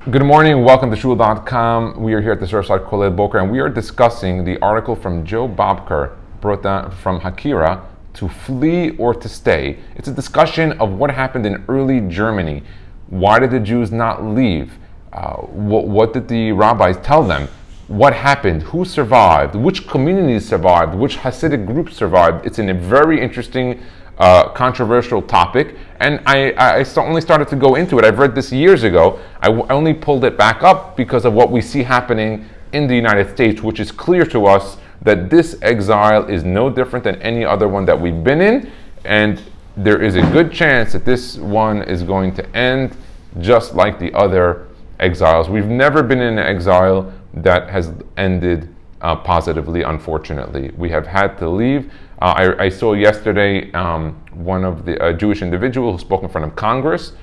Good morning, welcome to Shul.com. We are here at the Surfside Kollel Bobker, and we are discussing the article from Joe Bobker, brought down from Hakira, to flee or to stay. It's a discussion of what happened in early Germany. Why did the Jews not leave? What did the rabbis tell them? What happened? Who survived? Which communities survived? Which Hasidic groups survived? It's a very interesting controversial topic, and I only started to go into it. I've read this years ago. I only pulled it back up because of what we see happening in the United States, which is clear to us that this exile is no different than any other one that we've been in, and there is a good chance that this one is going to end just like the other exiles. We've never been in an exile that has ended positively, unfortunately. We have had to leave. I saw yesterday one of the Jewish individual who spoke in front of Congress,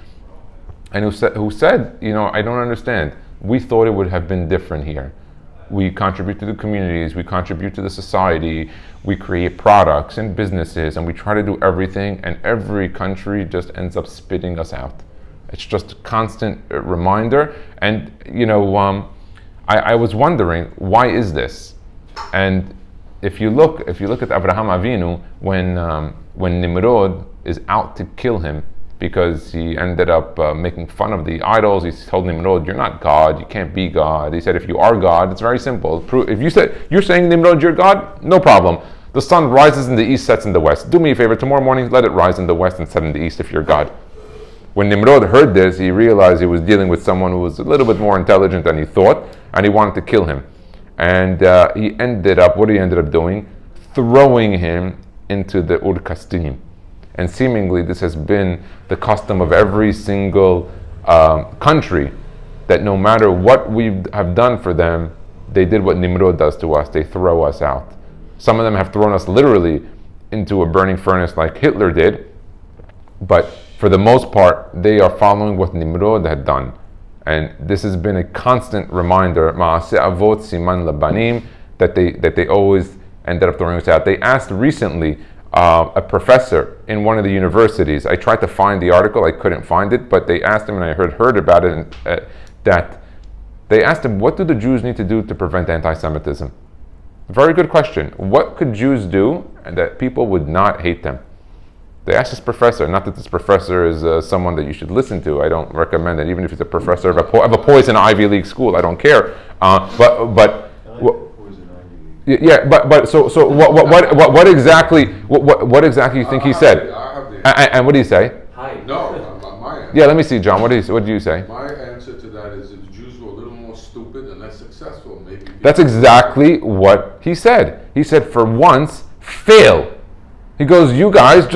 and who said, I don't understand. We thought it would have been different here. We contribute to the communities, we contribute to the society, we create products and businesses, and we try to do everything, and every country just ends up spitting us out. It's just a constant reminder. And I was wondering, why is this? And if you look at Abraham Avinu, when Nimrod is out to kill him because he ended up making fun of the idols, he told Nimrod, "You're not God. You can't be God." He said, "If you are God, it's very simple. If you're saying Nimrod, you're God, no problem. The sun rises in the east, sets in the west. Do me a favor, tomorrow morning, let it rise in the west and set in the east if you're God." When Nimrod heard this, he realized he was dealing with someone who was a little bit more intelligent than he thought, and he wanted to kill him. And he ended up doing? Throwing him into the Ur Kasdim. And seemingly this has been the custom of every single country, that no matter what we have done for them, they did what Nimrod does to us. They throw us out. Some of them have thrown us literally into a burning furnace like Hitler did, but for the most part, they are following what Nimrod had done. And this has been a constant reminder, Ma'aseh Avot Siman Labanim, that they always ended up throwing us out. They asked recently a professor in one of the universities, I tried to find the article, I couldn't find it, but they asked him, and I heard about it, that they asked him, what do the Jews need to do to prevent anti-Semitism? Very good question. What could Jews do and that people would not hate them? They asked this professor, not that this professor is someone that you should listen to. I don't recommend it, even if he's a professor of a poison Ivy League school. I don't care. So what exactly you think he said? And what do you say? Hi. No, not my answer. Yeah, let me see, John. What do you say? My answer to that is, if Jews were a little more stupid and less successful, maybe. That's exactly what he said. He said, for once, fail. He goes, you guys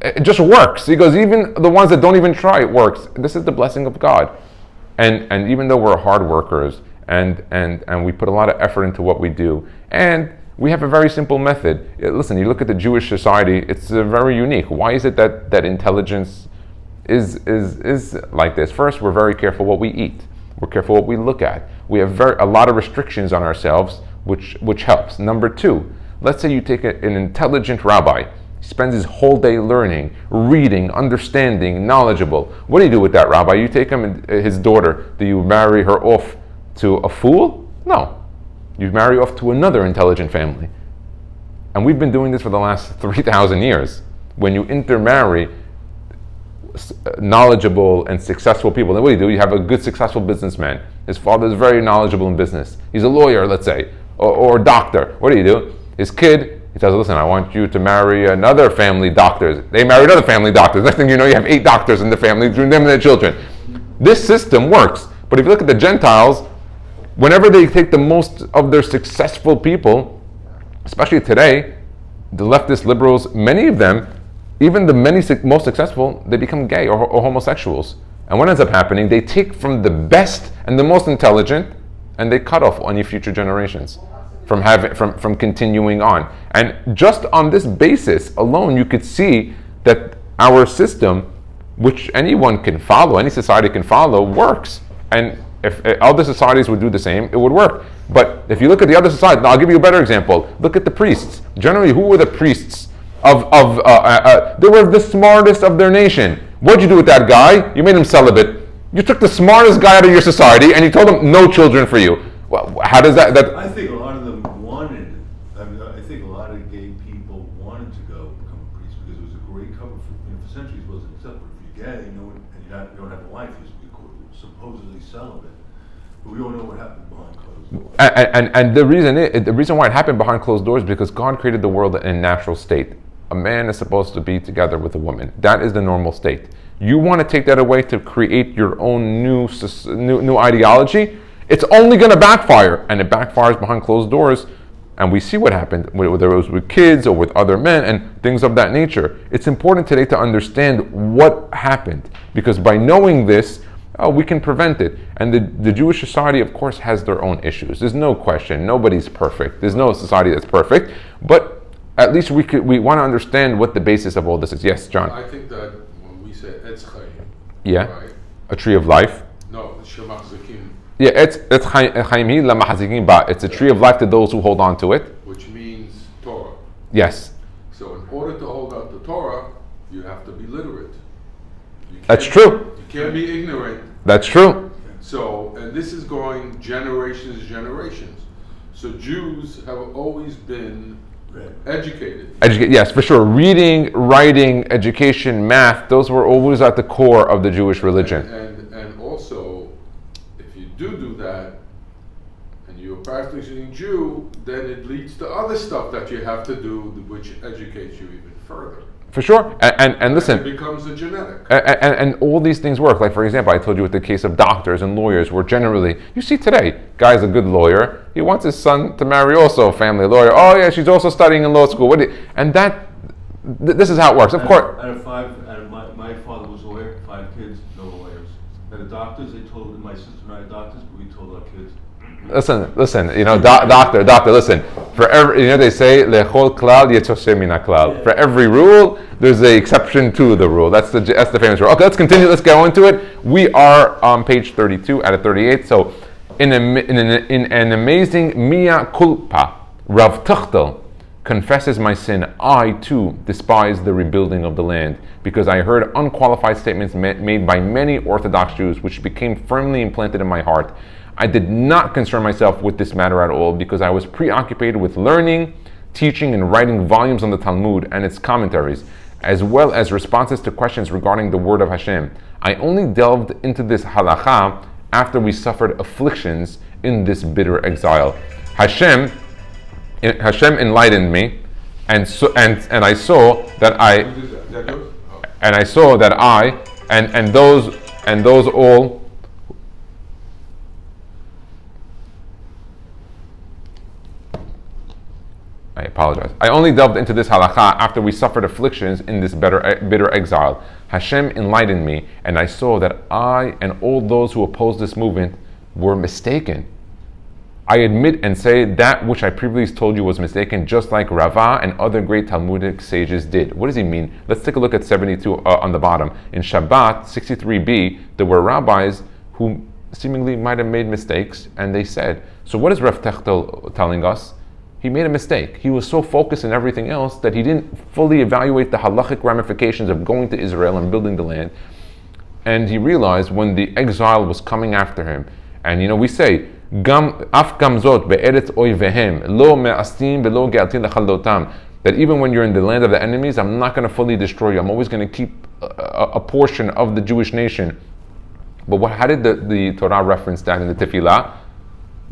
it just works. He goes, even the ones that don't even try, it works. This is the blessing of God. And even though we're hard workers and we put a lot of effort into what we do, and we have a very simple method. Listen, you look at the Jewish society, it's very unique. Why is it that intelligence is like this? First, we're very careful what we eat. We're careful what we look at. We have a lot of restrictions on ourselves, which helps. Number two, let's say you take an intelligent rabbi. He spends his whole day learning, reading, understanding, knowledgeable. What do you do with that rabbi? You take him and his daughter. Do you marry her off to a fool? No. You marry off to another intelligent family. And we've been doing this for the last 3,000 years. When you intermarry knowledgeable and successful people, then what do? You have a good, successful businessman. His father is very knowledgeable in business. He's a lawyer, let's say, or a doctor. What do? His kid, he says, listen, I want you to marry another family doctor. They marry another family doctor. Next thing you know, you have 8 doctors in the family, between them and their children. This system works. But if you look at the Gentiles, whenever they take the most of their successful people, especially today, the leftist liberals, many of them, even the most successful, they become gay or homosexuals. And what ends up happening, they take from the best and the most intelligent, and they cut off any future generations from continuing on. And just on this basis alone, you could see that our system, which anyone can follow, any society can follow, works. And if other societies would do the same, it would work. But if you look at the other societies, I'll give you a better example. Look at the priests. Generally, who were the priests they were the smartest of their nation. What'd you do with that guy? You made him celibate. You took the smartest guy out of your society and you told him no children for you. Well, how does that? I think a lot of them wanted. I think a lot of gay people wanted to go become a priest because it was a great cover for centuries. It wasn't acceptable if you're gay, and you don't have a wife. You're supposedly celibate. But we don't know what happened behind closed doors. And the reason why it happened behind closed doors is because God created the world in a natural state. A man is supposed to be together with a woman. That is the normal state. You want to take that away to create your own new ideology, it's only going to backfire, and it backfires behind closed doors. And we see what happened, whether it was with kids or with other men and things of that nature. It's important today to understand what happened, because by knowing this, we can prevent it. And the Jewish society, of course, has their own issues. There's no question. Nobody's perfect. There's no society that's perfect. But at least we want to understand what the basis of all this is. Yes, John? I think that when we say Etz Chaim, Yeah. right? A tree of life. No, Shemachzikim, Yeah, it's Chaim la mahzikin ba. It's a tree of life to those who hold on to it. which means Torah. Yes. So in order to hold on to Torah, you have to be literate. You That's can't- true. You can't be ignorant. That's true. So, and this is going generations. So Jews have always been educated. Yes, for sure. Reading, writing, education, math, those were always at the core of the Jewish religion. And also, if you do that, and you're a practicing Jew, then it leads to other stuff that you have to do, which educates you even further. For sure. And listen, It becomes a genetic. and all these things work. Like, for example, I told you with the case of doctors and lawyers, where generally, you see today, guy's a good lawyer, he wants his son to marry also a family lawyer. Oh yeah, she's also studying in law school. This is how it works. Of course. My father was a lawyer, 5 kids, no lawyers. And the doctors, they told my sister and I are doctors, but we told our kids. Listen, doctor, listen. For every, they say, lechol klal yetzoseh min haklal. For every rule, there's an exception to the rule. That's the famous rule. Okay, let's continue. Let's go into it. We are on page 32 out of 38. So, in an amazing mea culpa, Rav Tuchtel confesses my sin. I too despise the rebuilding of the land, because I heard unqualified statements made by many Orthodox Jews, which became firmly implanted in my heart. I did not concern myself with this matter at all, because I was preoccupied with learning, teaching, and writing volumes on the Talmud and its commentaries, as well as responses to questions regarding the word of Hashem. I only delved into this halakha after we suffered afflictions in this bitter exile. Hashem enlightened me, and I saw that those all. I apologize. I only delved into this halakha after we suffered afflictions in this bitter exile. Hashem enlightened me, and I saw that I and all those who opposed this movement were mistaken. I admit and say that which I previously told you was mistaken, just like Rava and other great Talmudic sages did. What does he mean? Let's take a look at 72 on the bottom. In Shabbat 63b, there were rabbis who seemingly might have made mistakes, and they said, so what is Rav Techtel telling us? He made a mistake. He was so focused on everything else that he didn't fully evaluate the halachic ramifications of going to Israel and building the land. And he realized when the exile was coming after him, and we say, Af gamzot be'eretz oyvehem lo me'astim ve'lo ge'altin lechaldotam, that even when you're in the land of the enemies, I'm not going to fully destroy you. I'm always going to keep a portion of the Jewish nation. But how did the Torah reference that in the Tefillah?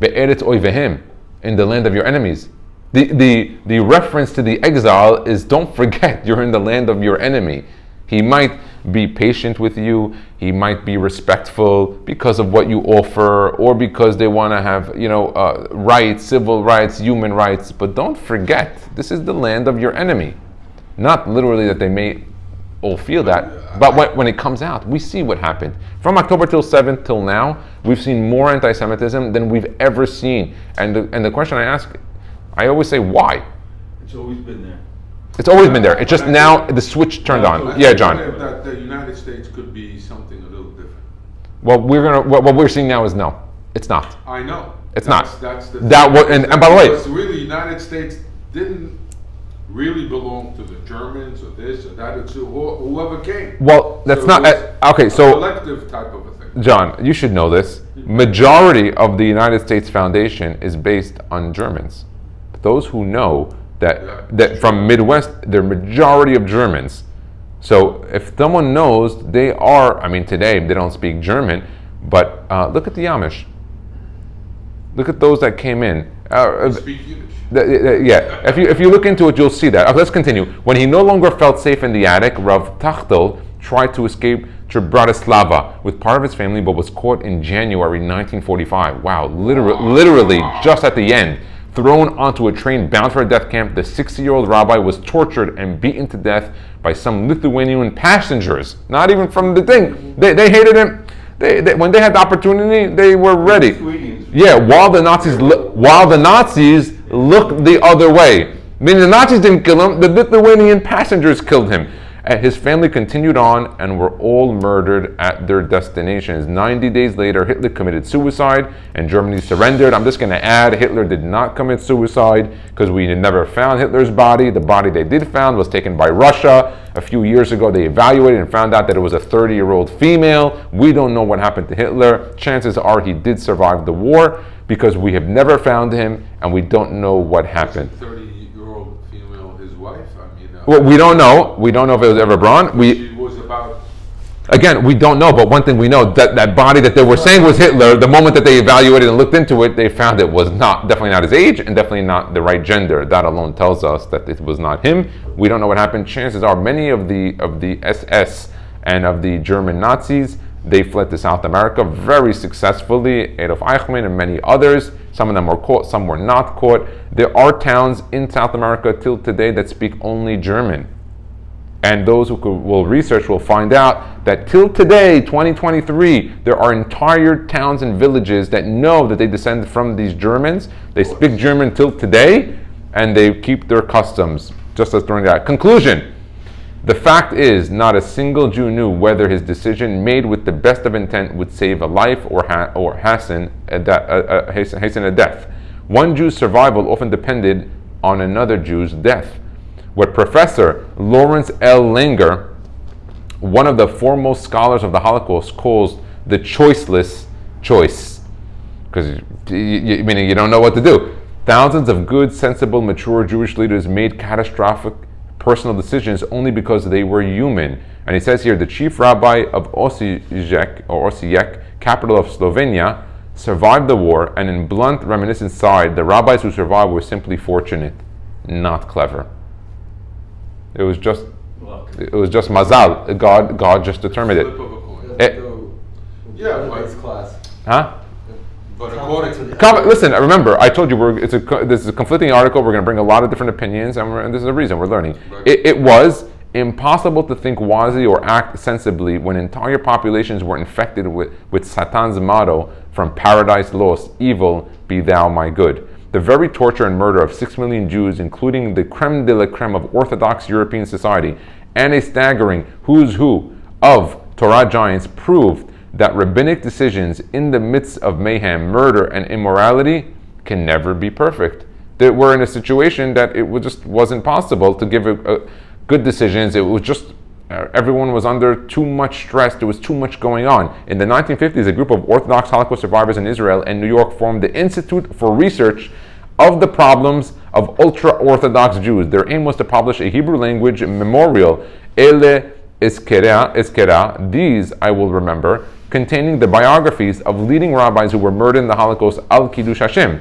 Be'eretz oyvehem, in the land of your enemies. The reference to the exile is, don't forget, you're in the land of your enemy. He might be patient with you, he might be respectful because of what you offer, or because they want to have rights, civil rights, human rights, but don't forget, this is the land of your enemy. Not literally that they may all feel that, but when it comes out, we see what happened. From October till 7th till now, we've seen more anti-Semitism than we've ever seen. And the question I ask, I always say, why? It's always been there. It's always been there. It's just now the switch turned on. Yeah, John. That the United States could be something a little different. Well, what we're seeing now is no, it's not. I know. It's not. That's the that was, and by the way, because really, the United States didn't really belong to the Germans or this or that. It's whoever came. Well, that's So not it was okay. a So collective type of a thing. John, you should know this. Majority of the United States Foundation is based on Germans. Those who know that from Midwest, they're majority of Germans. So if someone knows they are, I mean, today they don't speak German, but look at the Amish. Look at those that came in. Speak Yiddish. Yeah, if you look into it, you'll see that. Let's continue. When he no longer felt safe in the attic, Rav Tachtel tried to escape to Bratislava with part of his family, but was caught in January 1945. Wow, literally just at the end. Thrown onto a train bound for a death camp, the 60-year-old rabbi was tortured and beaten to death by some Lithuanian passengers. Not even from the thing. They hated him. They when they had the opportunity, they were ready. Yeah, while the Nazis looked the other way. I mean, the Nazis didn't kill him. The Lithuanian passengers killed him. His family continued on and were all murdered at their destinations. 90 days later, Hitler committed suicide and Germany surrendered. I'm just going to add, Hitler did not commit suicide because we never found Hitler's body. The body they did found was taken by Russia. A few years ago, they evaluated and found out that it was a 30-year-old female. We don't know what happened to Hitler. Chances are he did survive the war because we have never found him and we don't know what happened. 30-year-old female, his wife? I mean, well, we don't know. We don't know if it was ever Braun. She was about... Again, we don't know, but one thing we know, that body that they were saying was Hitler, the moment that they evaluated and looked into it, they found it was definitely not his age and definitely not the right gender. That alone tells us that it was not him. We don't know what happened. Chances are many of the SS and of the German Nazis, they fled to South America very successfully. Adolf Eichmann and many others. Some of them were caught, some were not caught. There are towns in South America till today that speak only German. And those who will research will find out that till today, 2023, there are entire towns and villages that know that they descend from these Germans. They speak German till today, and they keep their customs, just as during that. Conclusion. The fact is, not a single Jew knew whether his decision, made with the best of intent, would save a life or hasten a death. One Jew's survival often depended on another Jew's death. What Professor Lawrence L. Langer, one of the foremost scholars of the Holocaust, calls the choiceless choice, because meaning you don't know what to do. Thousands of good, sensible, mature Jewish leaders made catastrophic personal decisions only because they were human. And he says here, the chief rabbi of Osijek, capital of Slovenia, survived the war, and in blunt reminiscence side, the rabbis who survived were simply fortunate, not clever. It was just mazal. God just determined it. Flip of a coin. Yeah, but- class. Huh? But according to... Listen, remember, I told you this is a conflicting article. We're going to bring a lot of different opinions, and this is the reason we're learning. Right. It was impossible to think wisely or act sensibly when entire populations were infected with Satan's motto, from paradise lost, evil be thou my good. The very torture and murder of 6 million Jews, including the creme de la creme of Orthodox European society, and a staggering who's who of Torah giants, proved that rabbinic decisions in the midst of mayhem, murder, and immorality can never be perfect. That we're in a situation that it just wasn't possible to give good decisions. It was just everyone was under too much stress. There was too much going on. In the 1950s, a group of Orthodox Holocaust survivors in Israel and New York formed the Institute for Research of the Problems of Ultra-Orthodox Jews. Their aim was to publish a Hebrew language memorial, Ele Eskera, these I will remember, containing the biographies of leading rabbis who were murdered in the Holocaust, Al Kiddush Hashem.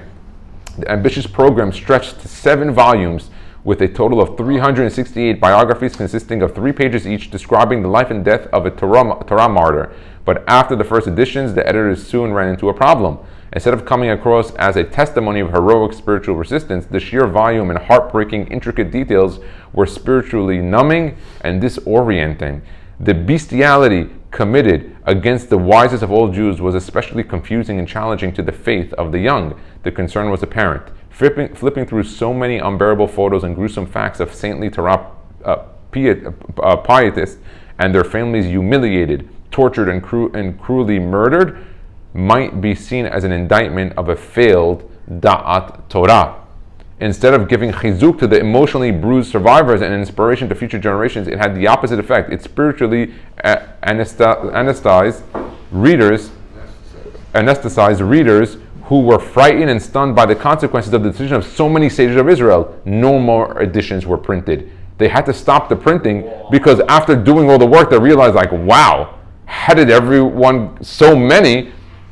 The ambitious program stretched to 7 volumes with a total of 368 biographies consisting of 3 pages each describing the life and death of a Torah martyr. But after the first editions, the editors soon ran into a problem. Instead of coming across as a testimony of heroic spiritual resistance, the sheer volume and heartbreaking intricate details were spiritually numbing and disorienting. The bestiality committed against the wisest of all Jews was especially confusing and challenging to the faith of the young. The concern was apparent. Flipping through so many unbearable photos and gruesome facts of saintly Torah pietists and their families humiliated, tortured, and cruelly murdered might be seen as an indictment of a failed Da'at Torah. Instead of giving chizuk to the emotionally bruised survivors and inspiration to future generations, it had the opposite effect. It spiritually anesthetized readers who were frightened and stunned by the consequences of the decision of so many sages of Israel. No more editions were printed. They had to stop the printing because after doing all the work, they realized, like, wow, how did everyone, so many,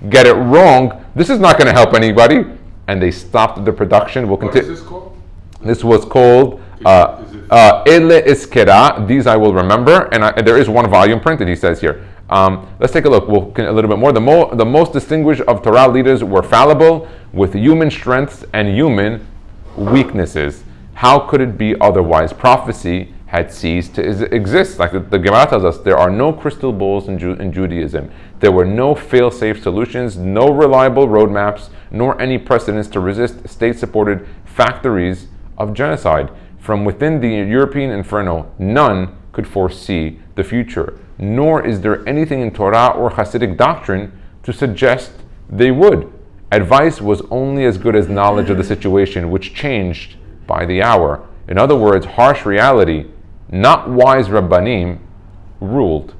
get it wrong? This is not going to help anybody. And they stopped the production. We'll What is continue. this called? This was called Ele Iskera. These I will remember. And there is one volume printed, he says here. Let's take a look. A little bit more. The most distinguished of Torah leaders were fallible, with human strengths and human weaknesses. How could it be otherwise? Prophecy had ceased to exist. Like the Gemara tells us, there are no crystal balls in Judaism. There were no fail-safe solutions, no reliable roadmaps, nor any precedents to resist state-supported factories of genocide. From within the European inferno, none could foresee the future, nor is there anything in Torah or Hasidic doctrine to suggest they would. Advice was only as good as knowledge of the situation, which changed by the hour. In other words, harsh reality, not wise Rabbanim, ruled.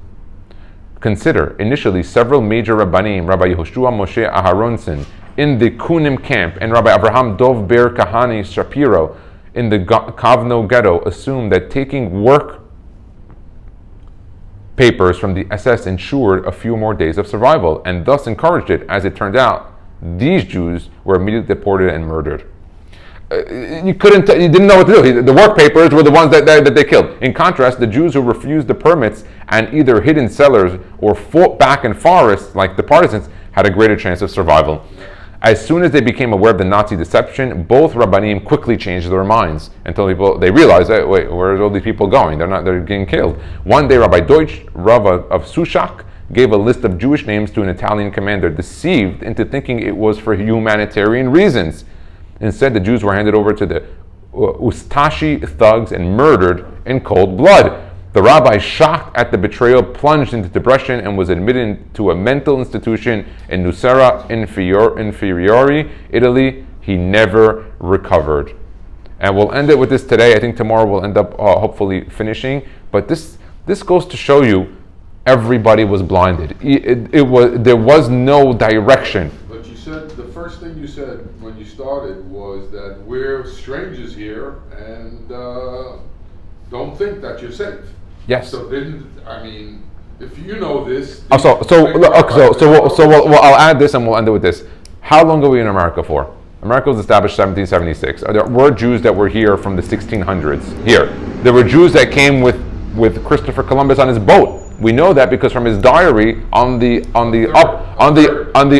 Consider, initially, several major Rabbanim, Rabbi Yehoshua Moshe Aharonson, in the Kunim camp, and Rabbi Abraham Dov Ber Kahani Shapiro in the Kovno ghetto, assumed that taking work papers from the SS ensured a few more days of survival, and thus encouraged it. As it turned out, these Jews were immediately deported and murdered. You didn't know what to do. The work papers were the ones that they killed. In contrast, the Jews who refused the permits and either hid in cellars or fought back in forests, like the partisans, had a greater chance of survival. As soon as they became aware of the Nazi deception, both Rabbanim quickly changed their minds until they realized, hey, wait, where are all these people going? They're getting killed. One day, Rabbi Deutsch, Rav of Sushak, gave a list of Jewish names to an Italian commander, deceived into thinking it was for humanitarian reasons. Instead, the Jews were handed over to the Ustashi thugs and murdered in cold blood. The rabbi, shocked at the betrayal, plunged into depression and was admitted to a mental institution in Nusera Inferiore, Italy. He never recovered. And we'll end it with this today. I think tomorrow we'll end up hopefully finishing. But this goes to show you everybody was blinded. There was no direction. But you said, the first thing you said when you started was that we're strangers here and don't think that you're safe. Yes. So if you know this. So I'll add this and we'll end it with this. How long were we in America for? America was established in 1776. There were Jews that were here from the 1600s. Here, there were Jews that came with Christopher Columbus on his boat. We know that because from his diary on the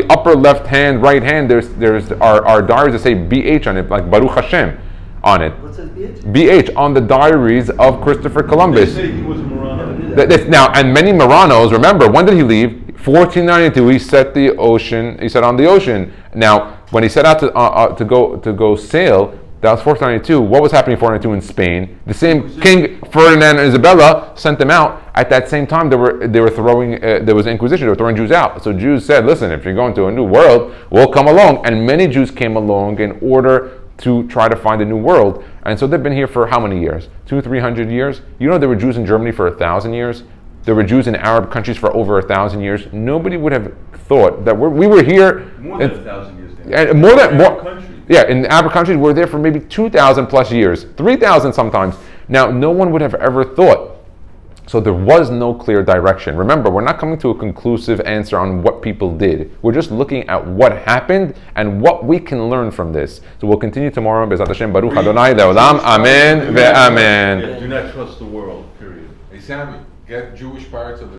upper left hand, right hand, there's our diaries that say BH on it, like Baruch Hashem on it. What says BH? BH on the diaries of Christopher Columbus. They say he was a Marano. Now, and many Maranos, remember, when did he leave? 1492. He set on the ocean. Now, when he set out to go sail, that was 1492. What was happening in 1492 in Spain? The same King Ferdinand and Isabella sent them out. At that same time, there was Inquisition. They were throwing Jews out. So Jews said, "Listen, if you're going to a new world, we'll come along." And many Jews came along in order to try to find a new world. And so they've been here for how many years? 200-300 years? You know, there were Jews in Germany for 1,000 years. There were Jews in Arab countries for over 1,000 years. Nobody would have thought that we were here. More than 1,000 years. And more. Yeah, in Arab countries, we're there for maybe 2,000 plus years, 3,000 sometimes. Now, no one would have ever thought. So there was no clear direction. Remember, we're not coming to a conclusive answer on what people did. We're just looking at what happened and what we can learn from this. So we'll continue tomorrow. Bezat Hashem, Baruch Adonai Leolam. Amen ve'amen. Do not trust the world, period. Hey, Sammy, get Jewish parts of the